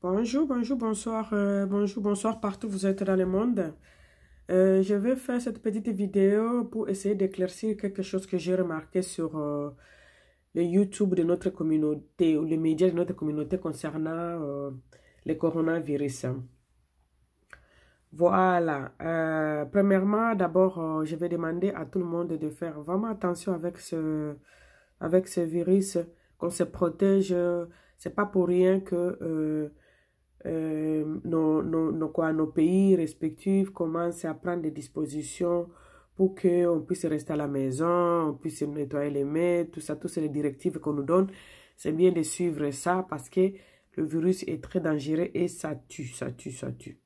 Bonjour, bonjour, bonsoir, bonjour, bonsoir partout où vous êtes dans le monde. Je vais faire cette petite vidéo pour essayer d'éclaircir quelque chose que j'ai remarqué sur le YouTube de notre communauté ou les médias de notre communauté concernant le coronavirus. Voilà. Premièrement, d'abord, je vais demander à tout le monde de faire vraiment attention avec ce virus, qu'on se protège. C'est pas pour rien que nos pays respectifs commencent à prendre des dispositions pour qu'on puisse rester à la maison, on puisse nettoyer les mains, tout ça, toutes ces directives qu'on nous donne. C'est bien de suivre ça parce que le virus est très dangereux et ça tue, ça tue, ça tue.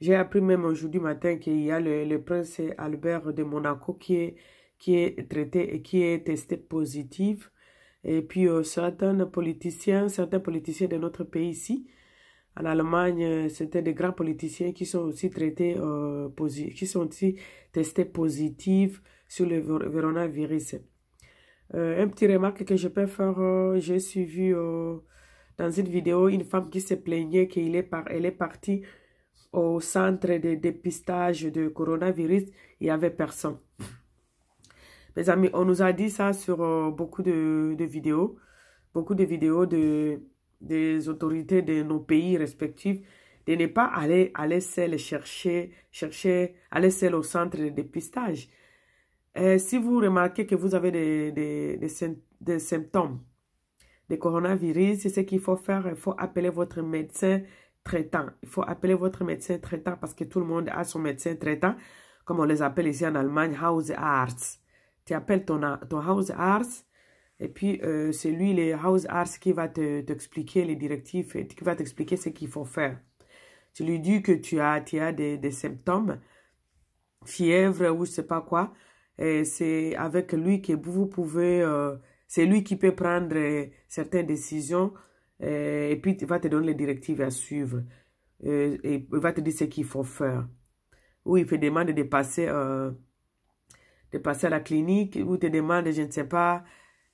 J'ai appris même aujourd'hui matin qu'il y a le prince Albert de Monaco qui est traité et qui est testé positif. Et puis certains politiciens de notre pays ici, en Allemagne, c'était des grands politiciens qui sont aussi traités, qui sont aussi testés positifs sur le coronavirus. Un petit remarque que je peux faire, j'ai suivi dans une vidéo une femme qui se plaignait elle est partie au centre de dépistage de coronavirus, il n'y avait personne. Mes amis, on nous a dit ça sur beaucoup de vidéos des autorités de nos pays respectifs, de ne pas aller seul aller seul au centre de dépistage. Si vous remarquez que vous avez des symptômes de coronavirus, c'est ce qu'il faut faire, il faut appeler votre médecin traitant. Il faut appeler votre médecin traitant parce que tout le monde a son médecin traitant, comme on les appelle ici en Allemagne, Hausarzt. Tu appelles ton Hausarzt et puis c'est lui, le Hausarzt, qui va t'expliquer les directives et qui va t'expliquer ce qu'il faut faire. Tu lui dis que tu as des symptômes, fièvre ou je sais pas quoi, et c'est avec lui que vous pouvez, c'est lui qui peut prendre certaines décisions et puis il va te donner les directives à suivre et il va te dire ce qu'il faut faire. Ou il te demande de passer à la clinique, ou te demande, je ne sais pas,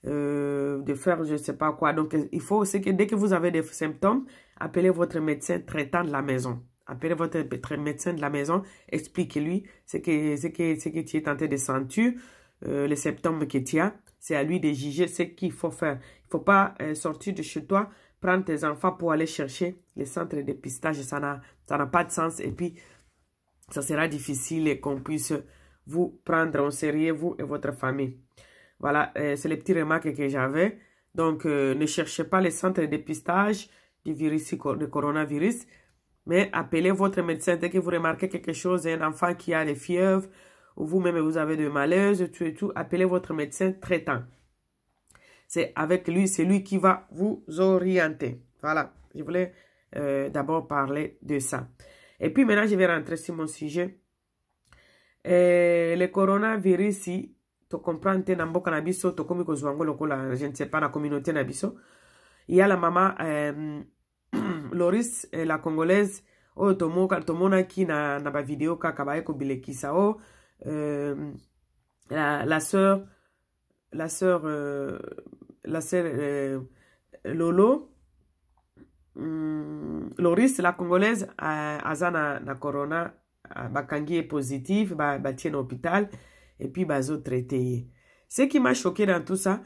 de faire je ne sais pas quoi. Donc, il faut aussi que dès que vous avez des symptômes, appelez votre médecin traitant de la maison. Appelez votre médecin de la maison, expliquez-lui ce que tu es en train de sentir, les symptômes que tu as. C'est à lui de juger ce qu'il faut faire. Il ne faut pas sortir de chez toi, prendre tes enfants pour aller chercher les centres de dépistage. Ça n'a pas de sens. Et puis, ça sera difficile qu'on puisse vous prendre en sérieux, vous et votre famille. Voilà, c'est les petites remarques que j'avais. Donc, ne cherchez pas les centres de dépistage du virus, du coronavirus, mais appelez votre médecin dès que vous remarquez quelque chose, un enfant qui a des fièvres, ou vous-même vous avez des malaises, tout et tout, appelez votre médecin traitant. C'est avec lui, c'est lui qui va vous orienter. Voilà, je voulais d'abord parler de ça. Et puis maintenant, je vais rentrer sur mon sujet. Le coronavirus, si tu comprends, tu n'as pas de to komi ko zwango lokola, je ne sais pas, la communauté nabiso. Il y a la maman Loris, la congolaise, oh tomona ki na ba vidéo kaka ba eko bilekisa o, la sœur Lolo, Loris, la congolaise, azana na corona, bakangi est positif, tient à l'hôpital, et puis bazo traité. Ce qui m'a choqué dans tout ça,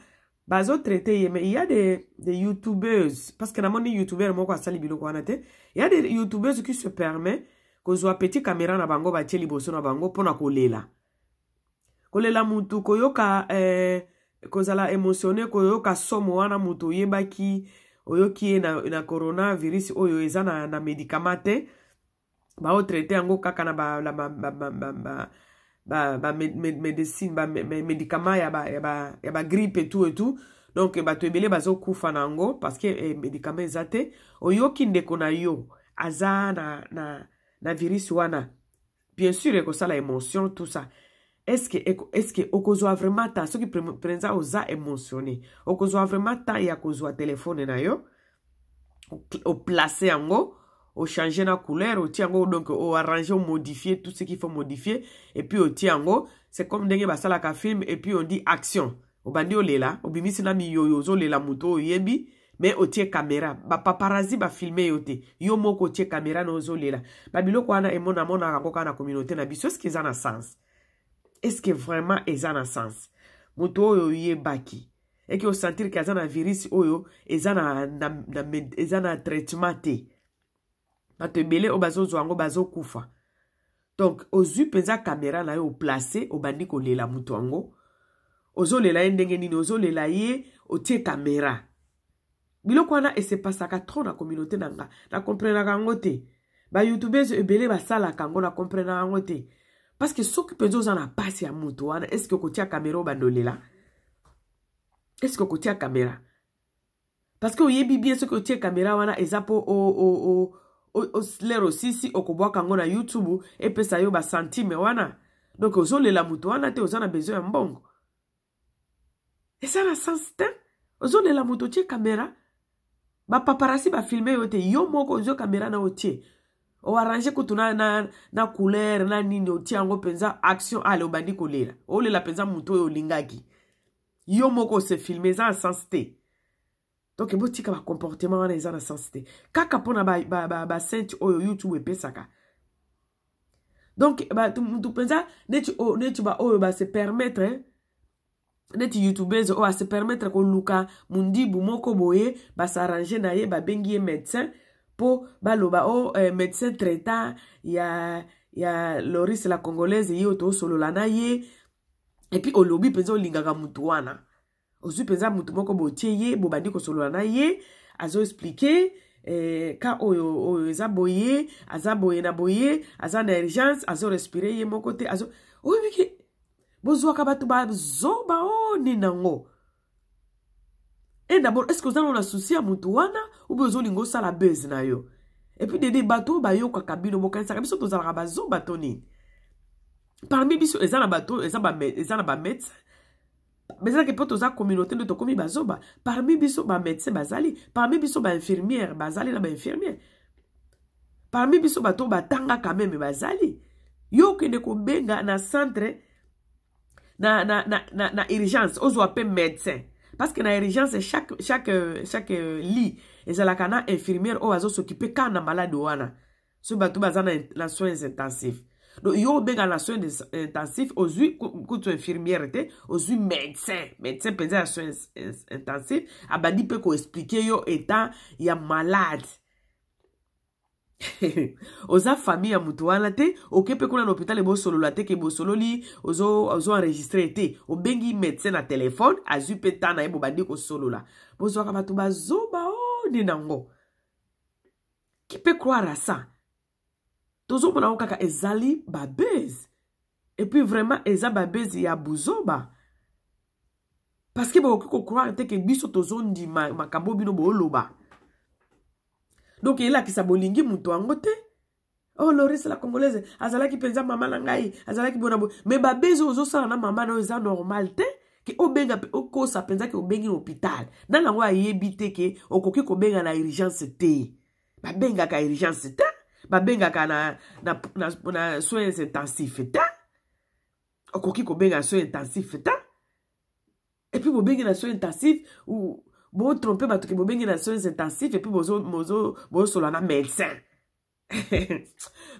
bazo traité, mais il y a des youtubeuses, parce que dans mon youtubeur, moi, quoi, sali bilo, il y a des youtubeuses qui se permettent que soit petit caméra na bango, batie liboso na bango, pona kolela. Kolela mutu, koyoka, kozala émotionné, koyoka somo wana mutu, yebaki, oyoki na coronavirus, oyo eza na médicament, bao traité yango kaka na médecine, médicament ya ba grippe et tout. Donc bato ebele bazo kufa nango parce que médicament ezate oyoki ndeko na yo aza na virus wana. Bien sûr ekosala émotion tout ça. Est-ce que okozwa vraiment ta soki prenza oza émotionné okozwa vraiment ta ya kozwa téléphone na yo o placer yango, au changer la couleur, au tiango, donc au arranger, au modifier tout ce qu'il faut modifier, et puis au tiango, c'est comme dengue basala ka film, et puis on dit action. Au bandi o lela, au bimisi na mi yoyozo lela muto o yebi, mais otie caméra ba paparazzi ba filmer yote yo moko otie caméra na ozolela ba biloko wana emona mona kango kana communauté na biso est-ce que ça na sens est-ce que vraiment eza na sens moto oyo yebaki et que o sentir que eza na virus oyo eza na traitement te bato ebele o bazozwa yango bazokufa donc ozwi penza caméra na yo place obandi kolela moto yango ozolela ye ndenge nini ozolela ye otie caméra biloko wana esepasaka trop na communauté nanga na comprenaka yango te ba youtubers ebele basalaka yango na comprenaka yango te parce que soki penza oza na pasi ya moto wana est-ce que kotia caméra obandolela est-ce que kotia caméra parce que oyebi bien soki otie caméra wana eza po lero sisi okobwaka yango na YouTube epesa yo ba centime wana donc ozolela moto wana te oza na besoin ya mbongo eza na sens te ozolela moto otie caméra ba paparazzi ba filmer yo te yo moko ozio caméra na otie o arranger kutu na couleur na nini otie yango penza action ale obandi kolela olela penza moto oyo olingaki yo moko se filmer eza na sens te donc botika ba comportement wana eza na sens te kaka pona ba sente oyo YouTube epesaka donc tu penza neti ba oyo ba se permettre neti youtubers o se permettre ko luka mundibu moko boye ba s'arranger na ye ba bengi ye médecin po baloba médecin traitant ya Loris la congolaise yo to solola na ye et puis olobi penza olingaka mutu wana ozu penza mutu moko botie ye bobandi ko solola na ye azo expliquer ka oyo eza boye aza boye na boye aza na urgence azo respirer ye moko te azo oyebiki bozwaka bato bazoba ninango et d'abord est-ce que vous avez un souci à mutu wana ou bien ozolinga osala buzz na yo et puis dede bato bayokaka bino bokanisaka biso tozalaka bazoba to nini parmi biso eza na bato eza na bamédecin bezalaki mpo toza communauté nde tokomi bazoba parmi biso bamédecin bazali parmi biso bainfirmière bazali na bainfirmière parmi biso bato batangaka meme bazali yo okende kobenga na centre na urgence ozwa pe médecin parce que na urgence chaque lit ezalaka na infirmière oyo azosoccupe ka na malade wana so bato baza na soins intensifs donc yo benga na soins intensifs ozwi kutu infirmière te ozwi médecin penza ya soins intensifs abandi pe ko expliquer yo état ya malade oza famille ya mutu wana te okepe kuna na hôpital bosolola te ke bosololi ozo enregistre te obengi médecin na téléphone azwi pe ta na ye bobandi kosolola bozwaka bato bazoba ninango qui peut croire à ça tozomona ngo kaka ezali babeze et puis vraiment eza babeze ya buzoba parce que bokoki kokroire te ke biso tozondima makambo bino booloba donc elakisa bolingi mutu yango te oh Loris la congolaise azalaki penza mama na ngai azalaki bona bo mais babeze ozosala na mama na eza normal te ke obenga okosa penza ke obengi hôpital na nango ayebi te ke okoki kobenga na urgence te babengaka urgence te babengaka na soins intensifs te okoki kobenga soins intensifs te et puis bobengi na soins intensifs ou bo tromper bato ke bobengi na soins intensifs et puis bozosola na médecin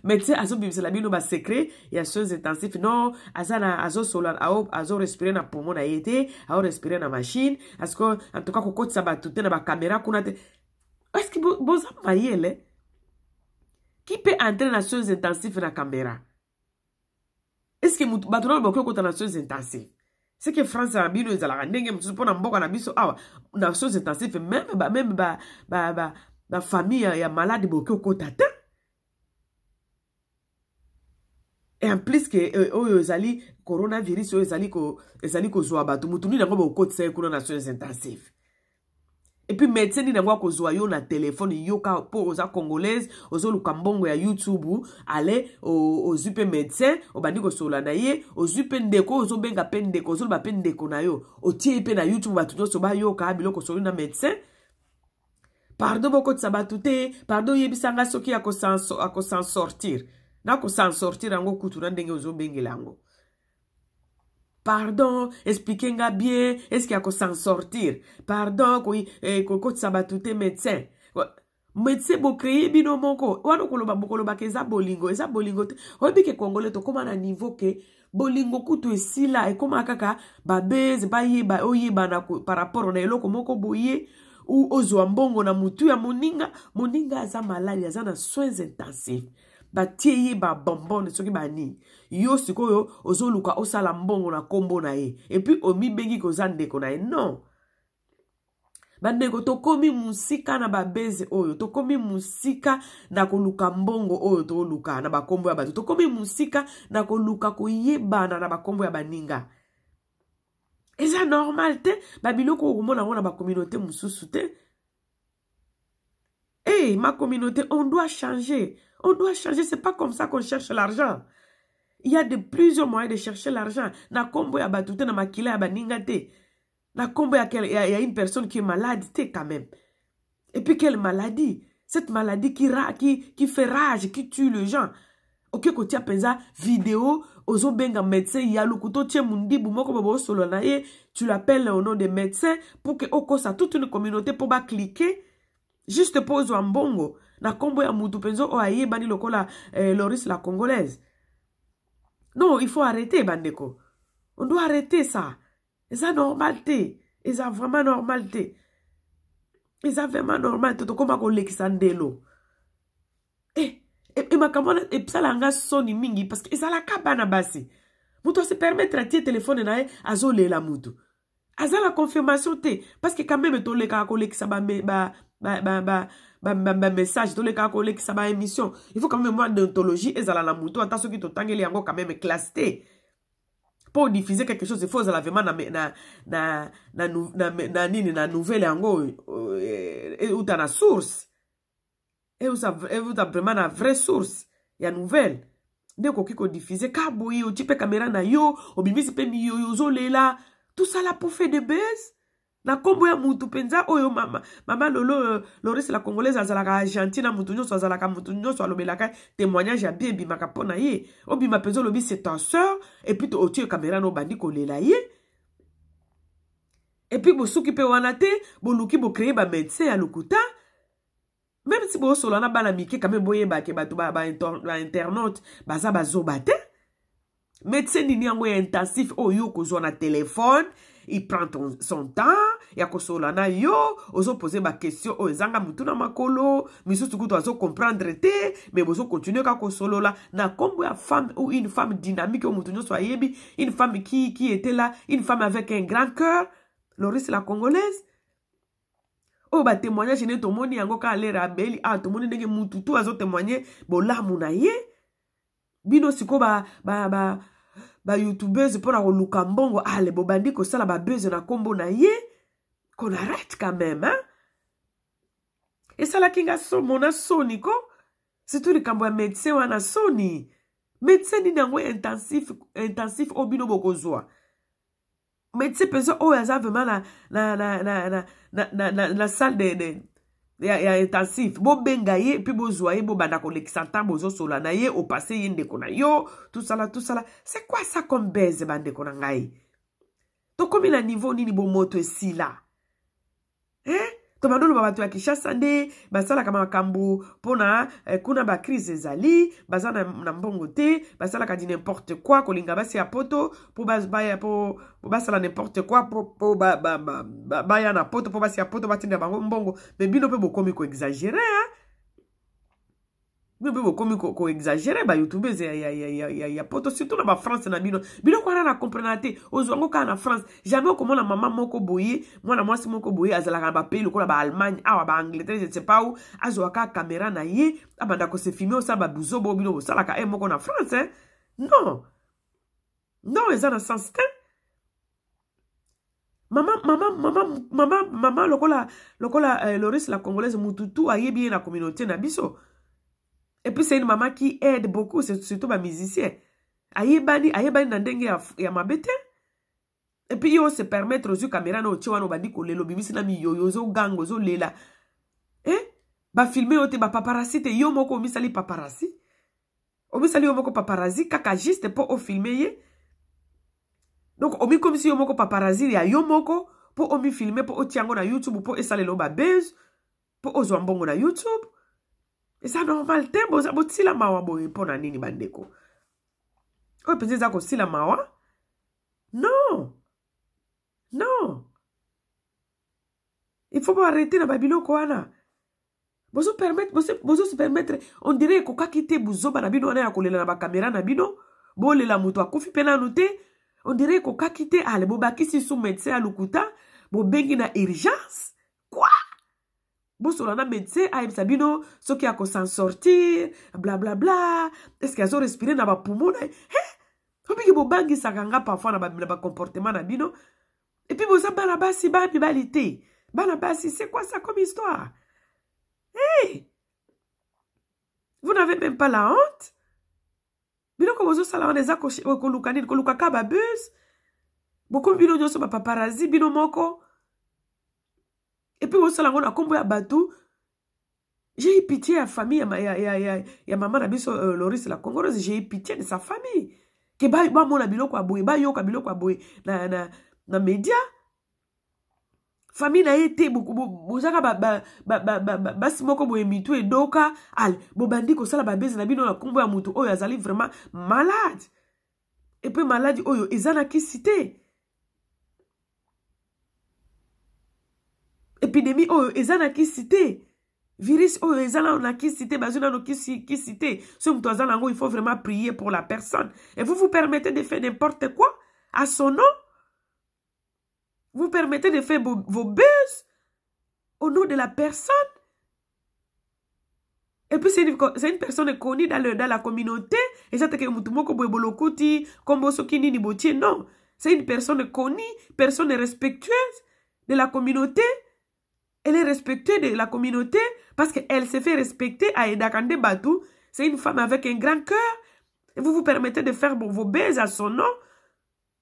médecin azobibisela bino ba secret ya soins intensifs non azosola azo respirer na poumon na ye te azo respirer na machine parce que en tout cas kokotisa bato te na bacaméra kuna te est-ce que boza mayele qui peut entrer dans soins intensifs na caméra est-ce que bato na bakoki okota na soins intensifs c'est que France a bino ezalaka ndenge mosusu mpo na mboka na biso awa na soins intensifs même ba famille ya malade bokoki okota te et en plus que oyo ezali coronavirus oyo ezali kozwa bato mutu nini yango bokotisa ye kuna na soins intensifs et puis médecin nini yango akozwa yo na telefone yoka po oza congolaise ozoluka mbongo ya YouTube ale ozwi pe médecin obandi kosola na ye ozwi pe ndeko ozobenga pe ndeko ozoloba pe ndeko na yo otie pe na YouTube bato nyonso bayoka biloko osoli na médecin pardon bokotisa bato te pardon yebisanga soki akosan sortir na kosan sortir yango kutu na ndenge ozobengela yango pardon, expliquez-nga bien, est-ce qu'il y a qu'on s'en sortir? Pardon, qu'on sabatute médecin. Médecin bo créer bino monko. Wano koloba ke eza bolingo te. Oyebi ke Congolais to koma na niveau ke bolingo kutu esila e koma kaka babeze bayeba oyeba na par rapport na eloko moko boye ou ozwa mbongo na mutu ya moninga aza malade aza na soins intensifs. Batie ye ba bonbon soki bani yo sikoyo ozoluka osala mbongo na kombo na ye et puis omi bengi koza ndeko na ye non. Bandeko tokomi musika na babeze oyo, tokomi musika na koluka mbongo oyo toluka na bakombo ya batu, tokomi musika na koluka koyebana na bakombo ya baninga. Eza normal te, babiloko okomona ngo na ba communauté mususu te. Hey, ma communauté, on doit changer. On doit changer, c'est pas comme ça qu'on cherche l'argent. Il y a de plusieurs moyens de chercher l'argent. Na kombo ya batu te na makila ya baninga te. Na kombo il y a une personne qui est malade, quand même. Et puis quelle maladie? Cette maladie qui fait rage, qui tue les gens. Ok, quand tu as pensa vidéo, ozo benga médecin, il y a le couteau, tu mundi, boumoko bobo solo nae, tu l'appelles au nom des médecins pour que oko sa toute une communauté pour ba cliquer, juste pour ozo mbongo. Na kombo ya mutu penzo o aye bani lokola Loris la congolaise. Non, il faut arrêter, bandeko. On doit arrêter ça. Et ça normalité. Et ça vraiment normalité. Et ça vraiment normalité. Toto koma ko lekisandelo. Et ma kamona et ça la nga soni mingi parce que ça la kabana basi. Muto se permettre à tier téléphone na azole la mutu. Aza la confirmation te parce que quand même to le ka ko lekisa ba message to le ka ko lekisa ba émission. Il faut quand même moi d'ontologie et ça la mutu attention qui to tangeli yango quand même classé. Pour diffuser quelque chose, il faut vraiment na nouvelle yango ou ta na source et vous avez vraiment la vraie source ya nouvelle dès qu'on kiko diffuser kaboyi o type caméra na yo obimisi pe mi yo zo lela tout ça là pour faire de buzz na kombo ya mutu penza oyo mama lolo Loris la congolaise azalaka Argentine mutu nyoso azalaka mutu nyoso alobelaka témoignage ya bien bimaka pona ye obima penzo lobi c'est ta sœur et puis to otio caméra no bandi kolela ye et puis bosuki pe wana te boluki bo créer ba médecin ya lokuta même si bo solo na bana mike quand même boyeba ke bato ba internaute baza bazoba te médecin nini yango ya intensif oyo kozwa na téléphone. Il prend son temps, il y a kosola na yo, ozo poser ma question, o zanga mutuna makolo, miso tukuto ozo comprendre te, mais ozo continuer ka kosolo la, na kombo ya femme ou une femme dynamique au mutunyo so yebi, une femme qui était là, une femme avec un grand cœur, Loris la congolaise. Oh ba témoignage ne to moni yango ka le rabeli, ah to moni ndenge mututu azo témoigner bolamu na ye. Bino siko ba youtubeuse pour la luka mbongo ale bobandi ko sala ba buzz na kombo na ye qu'on arrête quand même hein et ça la kinga so mona soni ko c'est tout le kambo ya médecin wana soni médecin ni nango intensif obino bokozwa médecin penso o ya vraiment la salle de ya intensif bo benga ye puis bo zoye bo banda ko lekisanta bozo sola na ye au passé yende ko na yo tout ça là c'est quoi ça comme baise bande ko na ngai to komi na niveau nini bo moto esi là hein to mandolo ba bato ya Kinshasa nde basala kama makambo pona kuna ba crise ezali bazana na mbongo te basala ka di n'importe quoi ko linga basi ya poto po basala n'importe quoi po ba ya na poto po basi ya poto batinda bango mbongo mais bino pe bokomi ko exagérer hein bino pe bokomi ko exagérer ba youtubeurs ya poto surtout na ba France na bino ko na comprendre te ozwango ka na France jamais komona maman moko boye mwana mwasi moko boye azalaka ba pays lokola ba Allemagne awa ba Angleterre je ne sais pas où azwaka caméra na ye abanda ko se filmer osa ba buzobo bino osalaka moko na France hein non eza na sens te maman lokola Loris la congolaise mututu ayebi na communauté na biso. Et puis c'est une maman qui aide beaucoup, c'est surtout ma musicien. Ayebani na ndenge ya mabete. Et puis yo se permettre aux caméras no tchiwa no bandi ko lelo bimisi na mi yo zo gango zo lela. Ba filmer ote ba paparazzi te yo moko misali paparazzi. O misali yo moko paparazzi kaka juste pour o filmer ye. Donc, omi comme si yomoko paparazzi ya yomoko, pour omi filmer, pour otiango na YouTube, pour esale lo ba buzz, pour ozwambongo na YouTube. Et ça normal, te, bo sila mawa boye, po na nini bandeko. Oye, peut-être ça ko sila mawa? Non. Non. Il faut pas arrêter na babilo koana. Bozo se permettre, on dirait ko kakite buzo ba na bino wana ya kolela na ba caméra na bino, bo lela muto akufi pena note, on dirait ko kakite ale bo bakisi sous médecin à lukuta, bo bengi na urgence. Quoi? Bo solana médecin a sabino soki ako s'en sortir, bla bla bla. Est-ce qu'il a respirer na ba poumon? Obi bo bangi sakanga parfois na ba comportement na bino. Et puis bo sa bana basi ba bibalité. Bana basi, c'est quoi ça comme histoire? Hey! Vous n'avez même pas la honte? Bino ko bozo sala on eza ko luka ka ba bus. Boko bino nyoso ba paparazzi bino moko. Et puis bozo sala ngona kombo ya batu. J'ai eu pitié à la famille ya maman na biso Loris la Congolaise, j'ai eu pitié de sa famille. Que ba mona biloko aboye, ba yoka biloko aboye na média. Famille na été beaucoup bozaka basi moko boye mitu edoka al bobandi ko sala babezi na bino na kombo ya mutu oyo azali vraiment malade. Et puis malade oyo ezana kisité. Épidémie oyo ezana kisité. Virus oyo ezana na kisité bazuna no kisité. Ce mutu azana ngo il faut vraiment prier pour la personne. Et vous vous permettez de faire n'importe quoi à son nom? Vous permettez de faire vos buzz au nom de la personne. Et puis c'est une personne connue dans la communauté. Et ça, non. C'est une personne connue, personne respectueuse de la communauté. Elle est respectée de la communauté parce qu'elle se fait respecter à Edakande Batou. C'est une femme avec un grand cœur. Et vous vous permettez de faire vos buzz à son nom.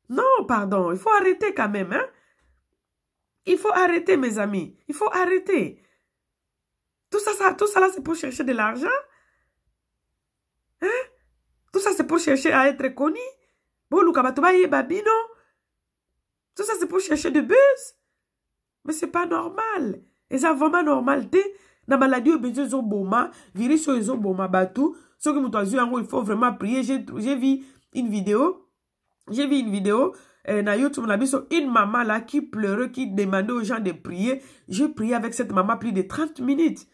Non, pardon, il faut arrêter quand même, hein. Il faut arrêter, mes amis. Il faut arrêter. Tout ça là, c'est pour chercher de l'argent. Hein? Tout ça, c'est pour chercher à être connu. Bon, babino. Tout ça, c'est pour chercher de buzz. Mais c'est pas normal. Et ça, vraiment normal. Na maladie, virus, batou. Ce que il faut vraiment prier. J'ai vu une vidéo. Na YouTube, on a vu une maman là qui pleurait, qui demandait aux gens de prier. J'ai prié avec cette maman plus de 30 minutes.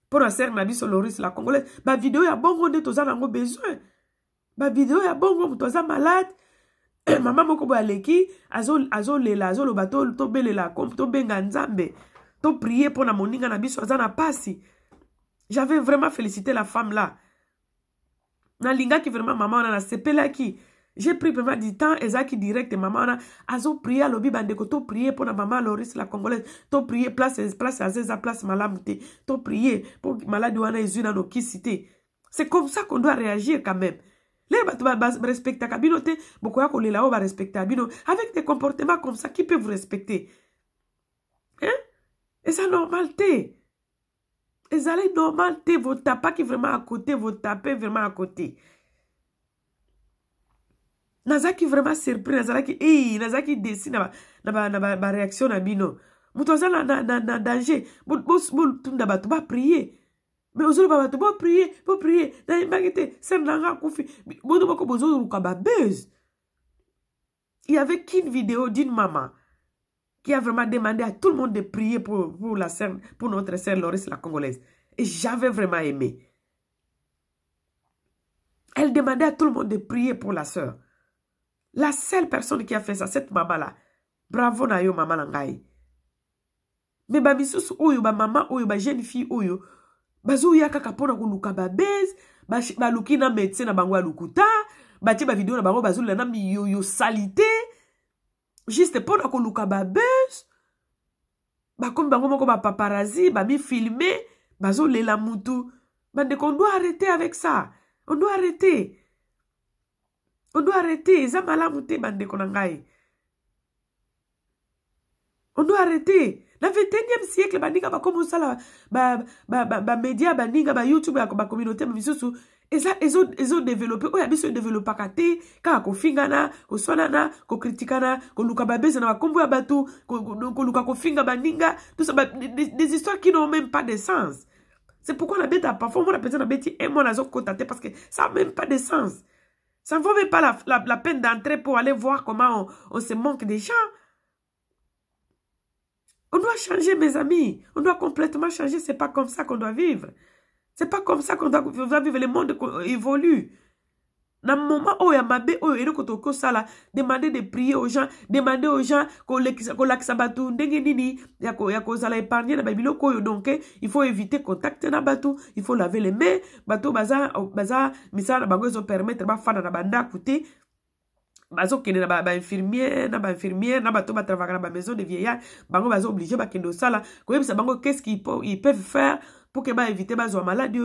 Pour un certain avis sur Loris la Congolaise. Ma vidéo, il y a bon monde, tous en besoin. Ma vidéo, il y a bon monde, tous en malade. Maman, mon kobo aleki, azol lela, azol bateau, to belela, to benganzambe. To prier pour la moninga na biso, azana pasi. J'avais vraiment félicité la femme là. Na linga qui vraiment maman, na sepela qui. J'ai pris vraiment du temps, Ezaki direct, maman, azo prié à l'obi bandeko, to prié pour la maman Loris la Congolaise, to prié place Azeza, place Malamute, to prié pour malade wana ezuna no kisité. C'est comme ça qu'on doit réagir quand même. Les respecter kabinote, beaucoup ya kolela o ba respecter abino avec des comportements comme ça qui peuvent vous respecter. Hein? Et ça normalité. Et ça les normalité, vous tapez qui vraiment à côté, vous tapez vraiment à côté. Nazaki vraiment surpris, Nazaki dessine na réaction na bino. Mutoza na danger. Tunda batu ba prier. Mais ozolo batu ba prier, na imagite, sem nanga kufi. Bodo bako bozo ka ba buzz. Il y avait qu'une vidéo d'une maman qui a vraiment demandé à tout le monde de prier pour notre sœur Loris la Congolaise. Et j'avais vraiment aimé. Elle demandait à tout le monde de prier pour la sœur. La seule personne qui a fait ça, cette maman-là. Bravo na yo maman nangai. Mais ba misusu oyo, ba maman oyo, ba jeune fille oyo, bazo yaka kapona kuluka ba bez, ba lukina médecin na bango lukuta, ba ti ba vidéo na bango bazo lana mi yo salité. Juste pour kuluka ba bez. Ba comme bango moko ba paparazzi, ba mi filmer, bazo lela mutu. Bande qu'on doit arrêter avec ça. On doit arrêter. On doit arrêter. On doit arrêter. Dans le 21e siècle, baninga ba comme ça la ba média baninga ba YouTube ba communauté ba misusu ils ont développé, oh, ils ont développé kate, ka ko fingana, ko sonana, ko kritikana, ko luka babeze na kombo ya batu, ko luka ko finga baninga, tout ça, des histoires qui n'ont même pas de sens. C'est pourquoi on a bête à parfois, on a besoin de bête et mon azo kotate parce que ça n'a même pas de sens. Ça ne vaut même pas la peine d'entrer pour aller voir comment on se manque des gens. On doit changer, mes amis. On doit complètement changer. C'est pas comme ça qu'on doit vivre. C'est pas comme ça qu'on doit vivre. Le monde évolue. Dans le moment où il y a ma bé, demander de prier aux gens, demander aux gens qu'on l'aksabatu, donc il faut éviter contact na batu, il faut laver les mains, bateau baza misala bagozo permettre ba fana na banda côté bazo kene na ba infirmière na bato ba travailler na ba maison de vieillard, bango bazo obligé ba kendo sala, ko yebisa bango qu'est-ce qu'ils peuvent faire pour que ba éviter bazo maladie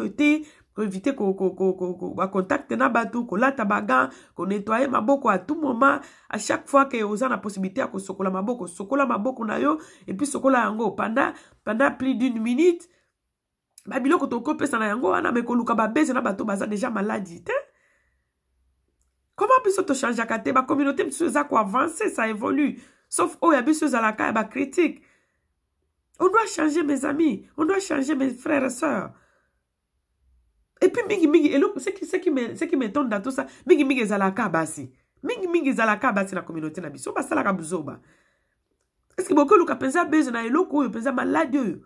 pour éviter qu'on contacte na batu, qu'on lata bagan, qu'on nettoie maboko à tout moment, à chaque fois que vous avez la possibilité à sokola maboko na yo, et puis sokola yango pendant plus d'une minute, babilo ko toko pesa na yango ana me ko luka ba beze na batu baza déjà maladie, comment peut-on te changer à kate ba communauté monsieur za ko avancer, ça évolue, sauf oh ya biso za la ka ba critique. On doit changer mes amis, on doit changer mes frères et sœurs. Et puis, ce qui m'étonne dans tout ça, mingi zalaka basi. Mingi zalaka basi la communauté na biso. Basa la kabuzoba. Est-ce que beaucoup luka pensa beze na eloko yo pensa malade.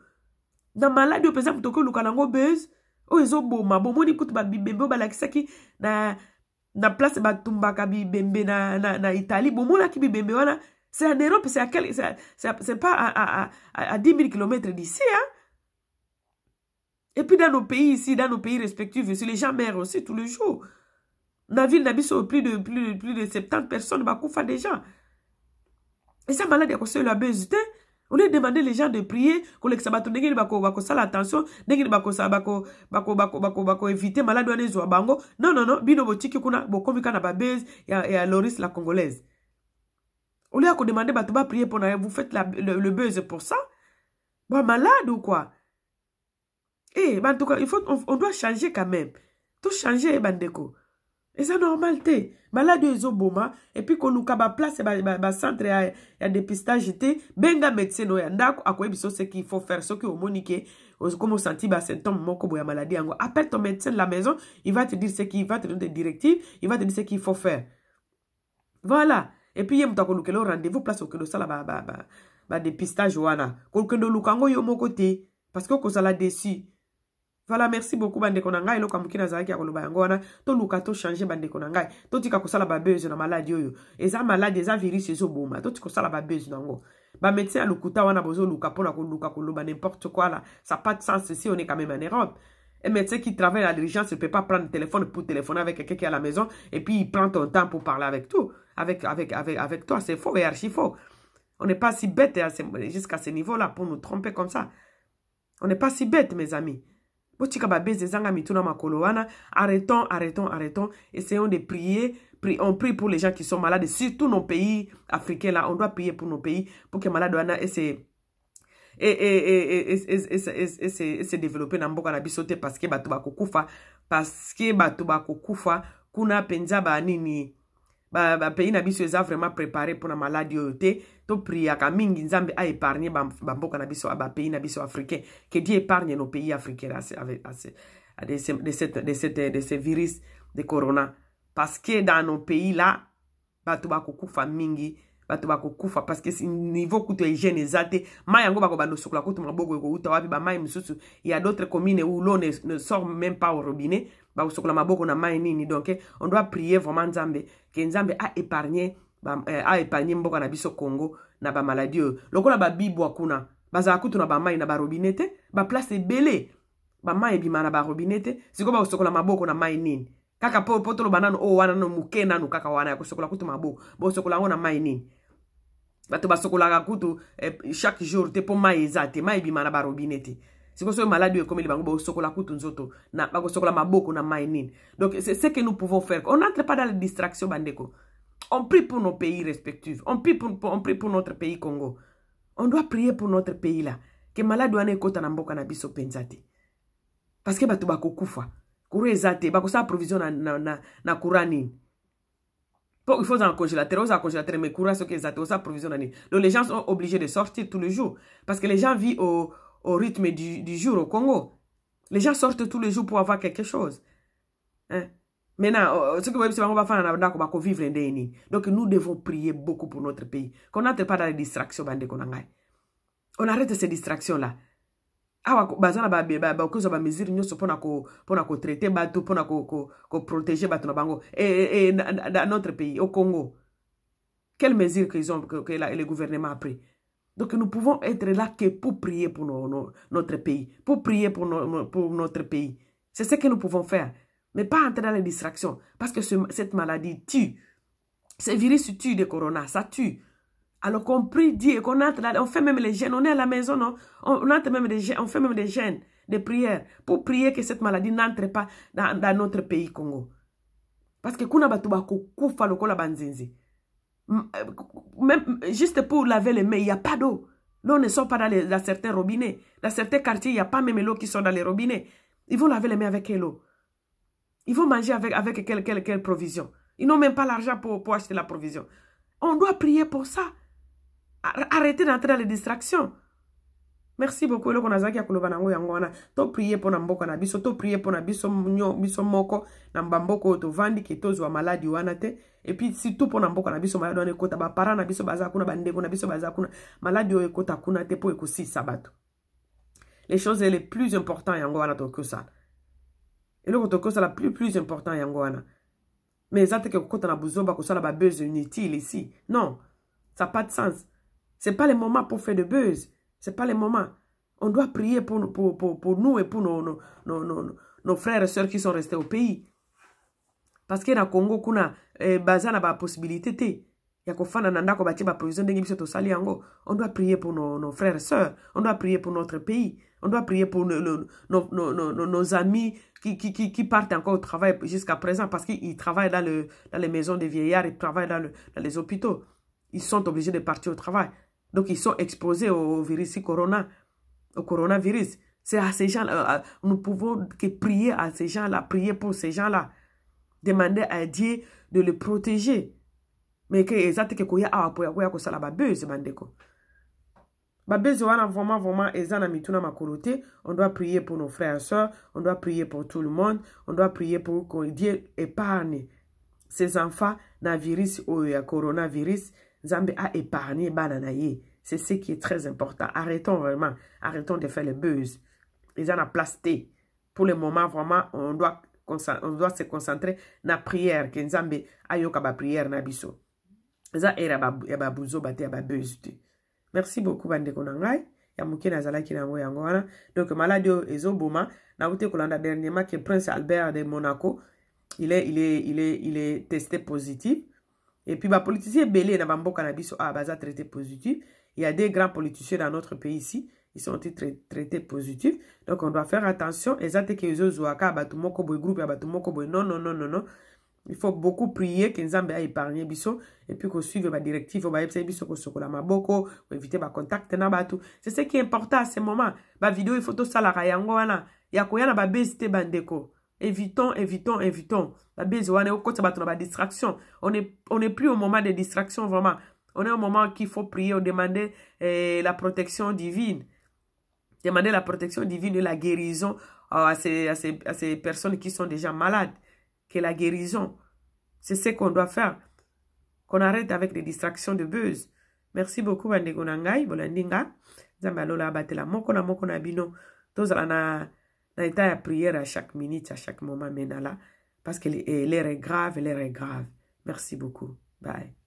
Na malade yo pensa mutoko luka nango beze. O ezo boma. Bomoni kutu ba bibembe ba lakisaki na place ba tumbaka bibembe na Italie. Bomona ki bibembe wana. C'est en Europe, c'est pas à 10 000 km d'ici, hein. Et puis dans nos pays ici, dans nos pays respectifs, les gens meurent aussi tous les jours. Dans la ville d'Abisso, plus de 70 personnes, bakoufa des gens. Et ça, malade, il y a la buzz. On a demandé les gens de prier, qu'on les sabato, n'engeni bako sala attention, n'engeni bako éviter malade wane zo bango. Non, bino botiki kuna bokomika na babez et à Loris la congolaise. On lui a demandé bato ba prier pour vous faites le buzz pour ça. Bon, malade ou quoi? Eh, en tout cas, on doit changer quand même. Tout changer, bandeko. Et c'est normal, te. Malade ezo boma. Et puis, qu'on nous kaba place, centre ya dépistage, te. Benga médecin, no yandako, akwe biso ce qu'il faut faire, ce qu'il faut moniquer. Comme on sentit, symptôme, moko boya maladie, ango. Appelle ton médecin de la maison, il va te dire ce qu'il va te donner des directives, il va te dire ce qu'il faut faire. Voilà. Et puis, yem tako lukelo rendez-vous, place au kelo sala ba dépistage, wana. Kolkendo lukango yo moko te. Parce que ko sala déçu. Voilà, merci beaucoup bande konanga elo kamukina zaki akoloba yango wana to luka to changer bande konanga to tika kosala ba buzz na maladie oyo eza malade eza virus ezo boma to tika kosala ba buzz nango ba médecin alukuta wana bozo luka pona ko luka koloba n'importe quoi là ça n'a pas de sens si on est quand même en Europe. Un médecin qui travaille à l'urgence ne peut pas prendre le téléphone pour téléphoner avec quelqu'un qui est à la maison et puis il prend ton temps pour parler avec toi, avec toi, c'est faux et archi faux. On n'est pas si bête jusqu'à ce niveau là pour nous tromper comme ça. On n'est pas si bête mes amis. Arrêtons. Essayons de prier. On prie pour les gens qui sont malades. Surtout nos pays africains là. On doit prier pour nos pays. Pour que les malades se développer dans mboka na bisote parce que batu bakokufa. Parce que batu bakokufa. Kuna penza ba nini. Ba pays na biso eza vraiment préparé pour la maladie yote to prier ka mingi nzambe a épargner ba mboka na biso ba pays na biso africain que Dieu épargne nos pays africains de ce virus de corona parce que dans nos pays là batu bakokufa mingi batu bakokufa parce que niveau kuto hygiène ezate mai yango bako bando sokola kuto maboko eko uta wapi ba mai msusu il y a d'autres communes où l'eau ne sort même pas au robinet. Donc, on doit prier vraiment Nzambe que Nzambe a épargné mboka na biso Congo na ba maladie. Lokola ba bibo akuna baza kutu na ba mai na ba robinete ba place belé ba mai bima na ba robinete siko ba sokola maboko na mai nini kaka potolo banano o wana no muke nanu kaka wana ya kusokola kutu maboko bo sokola ngona mai nini bato ba sokola kutu chaque jour te po mai ezate mai bima na ba robinete. Si vous avez maladie comme il va vous sokola kutu nzoto na ba sokola maboko na mainin. Donc c'est ce que nous pouvons faire. On n'entre pas dans la distraction bandeko. On prie pour nos pays respectifs. On prie pour notre pays Congo. On doit prier pour notre pays là. Que malade wane kota na mboka na biso penzate. Parce que batu bako kufa. Courant exacté, bah ça provision na courant ni. Il faut un congélateur, mais courant ce qui est exacté, ça provision ni. Donc les gens sont obligés de sortir tous les jours parce que les gens vivent au rythme du jour au Congo. Les gens sortent tous les jours pour avoir quelque chose. Hein? Maintenant, ce que vous voyez, on va faire, on vivre indéni. Donc nous devons prier beaucoup pour notre pays. Qu'on n'entre pas dans les distractions, on arrête ces distractions-là. Bazana ba mesure nyoso pona ko traiter batu pona ko protéger batu na bango et dans notre pays au Congo, quelles mesures que le gouvernement a pris. Donc nous pouvons être là que pour prier pour notre pays, pour prier pour notre pays. C'est ce que nous pouvons faire, mais pas entrer dans les distractions parce que cette maladie tue. Ce virus tue de corona, ça tue. Alors qu'on prie Dieu, qu'on entre là, on fait même les jeûnes, on est à la maison, non? On entre même des jeûnes, on fait même des jeûnes, des prières, pour prier que cette maladie n'entre pas dans notre pays Congo. Parce que kuna batuba kufa lokola banzinzi. Même juste pour laver les mains, il n'y a pas d'eau. L'eau ne sort pas dans certains robinets. Dans certains quartiers, il n'y a pas même l'eau qui sort dans les robinets. Ils vont laver les mains avec quelle eau? Ils vont manger avec quelle provision? Ils n'ont même pas l'argent pour acheter la provision. On doit prier pour ça. Arrêtez d'entrer dans les distractions. Merci beaucoup. Le konazaki akuloba nango yangwana. To prier pour namboka na biso. To prier pour na biso moko. Nambamboko to vandi ke to zwa maladi wanate. Et puis surtout pour namboka na biso maladi wane kota. Ba para na biso baza kuna. Bandeko na biso baza kuna. Maladi oe kota kuna te po ekosi sabato. Les choses les plus importantes yangwana to ça. Et le kotoko ça la plus important yangwana. Mais ça te que kota na buzoba ko ça la ba buzz inutile ici. Non. Ça n'a pas de sens. Ce n'est pas le moment pour faire de buzz. Ce n'est pas le moment. On doit prier pour nous et pour nos frères et sœurs qui sont restés au pays. Parce que dans le Congo, on a la possibilité. On doit prier pour nos frères et sœurs. On doit prier pour notre pays. On doit prier pour nos amis qui partent encore au travail jusqu'à présent parce qu'ils travaillent dans les maisons des vieillards, ils travaillent dans les hôpitaux. Ils sont obligés de partir au travail. Donc, ils sont exposés au virus corona, au coronavirus. C'est à ces gens-là, nous pouvons que prier à ces gens-là, prier pour ces gens-là. Demander à Dieu de les protéger. Mais que exactement que koya apoya ko sala babeuse bandeko. Babeuse wana vraiment ezana mituna makolote. On doit prier pour nos frères et sœurs, on doit prier pour tout le monde, on doit prier pour que Dieu épargne ces enfants dans virus ou coronavirus. Zambé a épargné bananaye. C'est ce qui est très important. Arrêtons vraiment. Arrêtons de faire les buzz. Ils en ont plasté. Pour le moment, vraiment, on doit se concentrer dans la prière. Que Nzambe ayoka ba prière na biso. Za era ba buzo bate ba buzz. Merci beaucoup bande konangai. Ya muke na zalaki na ngo yango wana. Donc maladio ezoboma na ute kolanda dernièrement que Prince Albert de Monaco, il est testé positif. Et puis, les politiciens belés dans le cannabis sont traités positifs. Il y a des grands politiciens dans notre pays ici. Ils sont traités positifs. Donc, on doit faire attention. Non. Il faut beaucoup prier que Nzambe a épargné biso. Et puis, qu'on suive la directive. On va éviter les contacts. C'est ce qui est important à ce moment. La vidéo et photo salara yangoana. Yakoyana ba besite bandeko. Évitons. La bise, on est au côté de la distraction. On n'est plus au moment de distraction, vraiment. On est au moment qu'il faut prier, on demander la protection divine. Demander la protection divine et la guérison à ces personnes qui sont déjà malades. Que la guérison, c'est ce qu'on doit faire. Qu'on arrête avec les distractions de buzz. Merci beaucoup, Bandegonangai, Bolandinga. Zambalola batela moko na bino. Tozala na état de prière à chaque minute, à chaque moment, parce que l'air est grave. Merci beaucoup. Bye.